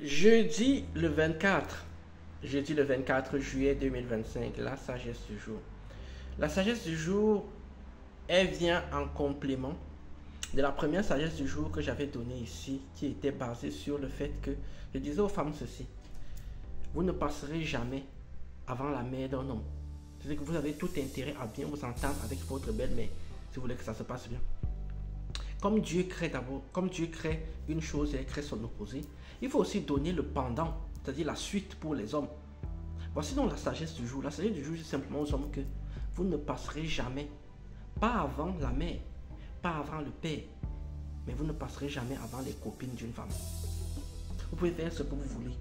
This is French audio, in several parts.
Jeudi le 24, jeudi le 24 juillet 2025, la sagesse du jour. La sagesse du jour, elle vient en complément de la première sagesse du jour que j'avais donnée ici, qui était basée sur le fait que je disais aux femmes ceci: vous ne passerez jamais avant la mère d'un homme. C'est-à-dire que vous avez tout intérêt à bien vous entendre avec votre belle-mère, si vous voulez que ça se passe bien. Comme Dieu crée d'abord, comme Dieu crée une chose et il crée son opposé, il faut aussi donner le pendant, c'est-à-dire la suite pour les hommes. Voici donc la sagesse du jour. La sagesse du jour, c'est simplement aux hommes que vous ne passerez jamais, pas avant la mère, pas avant le père, mais vous ne passerez jamais avant les copines d'une femme. Vous pouvez faire ce que vous voulez.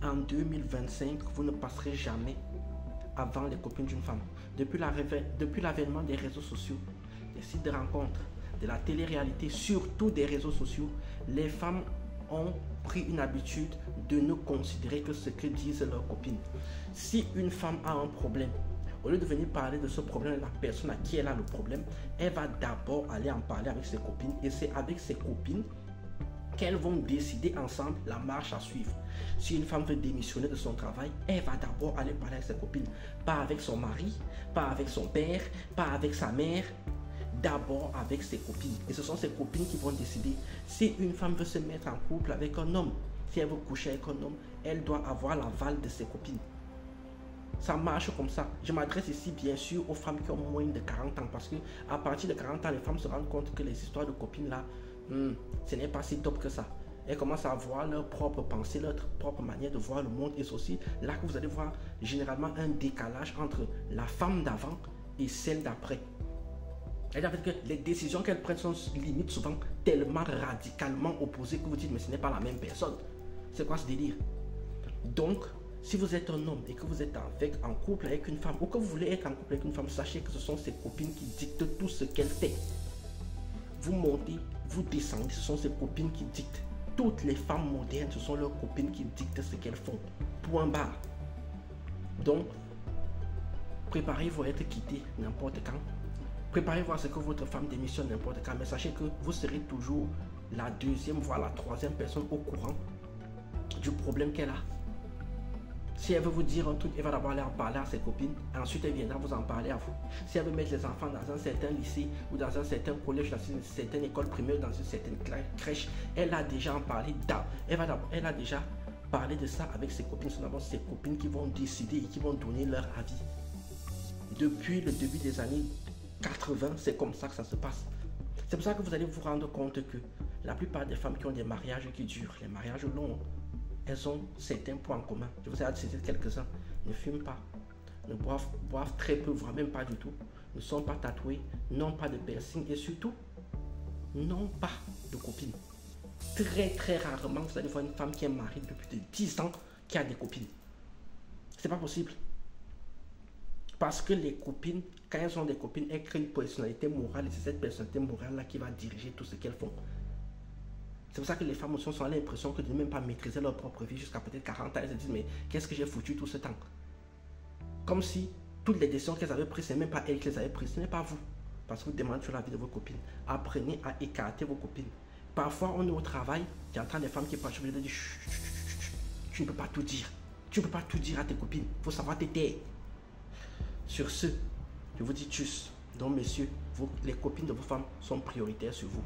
En 2025, vous ne passerez jamais avant les copines d'une femme. Depuis l'avènement des réseaux sociaux, des sites de rencontres, de la télé-réalité, surtout des réseaux sociaux, les femmes ont pris une habitude de ne considérer que ce que disent leurs copines. Si une femme a un problème, au lieu de venir parler de ce problème à la personne à qui elle a le problème, elle va d'abord aller en parler avec ses copines, et c'est avec ses copines qu'elles vont décider ensemble la marche à suivre. Si une femme veut démissionner de son travail, elle va d'abord aller parler avec ses copines, pas avec son mari, pas avec son père, pas avec sa mère, d'abord avec ses copines. Et ce sont ses copines qui vont décider. Si une femme veut se mettre en couple avec un homme, si elle veut coucher avec un homme, elle doit avoir l'aval de ses copines. Ça marche comme ça. Je m'adresse ici bien sûr aux femmes qui ont moins de 40 ans, parce que à partir de 40 ans, les femmes se rendent compte que les histoires de copines là, ce n'est pas si top que ça. Elles commencent à avoir leur propre pensée, leur propre manière de voir le monde. Et c'est aussi là que vous allez voir généralement un décalage entre la femme d'avant et celle d'après. C'est-à-dire que les décisions qu'elles prennent sont limite souvent tellement radicalement opposées que vous dites mais ce n'est pas la même personne. C'est quoi ce délire? Donc, si vous êtes un homme et que vous êtes en couple avec une femme, ou que vous voulez être en couple avec une femme, sachez que ce sont ses copines qui dictent tout ce qu'elle fait. Vous montez, vous descendez, ce sont ses copines qui dictent. Toutes les femmes modernes, ce sont leurs copines qui dictent ce qu'elles font. Point barre. Donc, préparez-vous à être quitté n'importe quand. Préparez-vous à ce que votre femme démissionne n'importe quand, mais sachez que vous serez toujours la deuxième, voire la troisième personne au courant du problème qu'elle a. Si elle veut vous dire un truc, elle va d'abord aller en parler à ses copines, ensuite elle viendra vous en parler à vous. Si elle veut mettre les enfants dans un certain lycée, ou dans un certain collège, dans une certaine école primaire, dans une certaine crèche, elle a déjà en parlé, elle a déjà parlé de ça avec ses copines. C'est d'abord ses copines qui vont décider et qui vont donner leur avis. Depuis le début des années 80, c'est comme ça que ça se passe. C'est pour ça que vous allez vous rendre compte que la plupart des femmes qui ont des mariages qui durent, les mariages longs, elles ont certains points en commun. Je vous ai cité quelques-uns. Ne fument pas, ne boivent très peu, voire même pas du tout, ne sont pas tatouées, n'ont pas de piercing et surtout, n'ont pas de copines. Très très rarement, vous allez voir une femme qui est mariée depuis plus de 10 ans qui a des copines. C'est pas possible. Parce que les copines, quand elles ont des copines, elles créent une personnalité morale et c'est cette personnalité morale-là qui va diriger tout ce qu'elles font. C'est pour ça que les femmes aussi ont l'impression que de ne même pas maîtriser leur propre vie jusqu'à peut-être 40 ans. Elles se disent mais qu'est-ce que j'ai foutu tout ce temps? Comme si toutes les décisions qu'elles avaient prises, ce n'est même pas elles qui les avaient prises, ce n'est pas vous. Parce que vous demandez sur la vie de vos copines. Apprenez à écarter vos copines. Parfois on est au travail, j'entends des femmes qui parlent, je me dis tu ne peux pas tout dire. Tu ne peux pas tout dire à tes copines. Il faut savoir te taire. Sur ce, je vous dis tchuss. Donc messieurs, les copines de vos femmes sont prioritaires sur vous.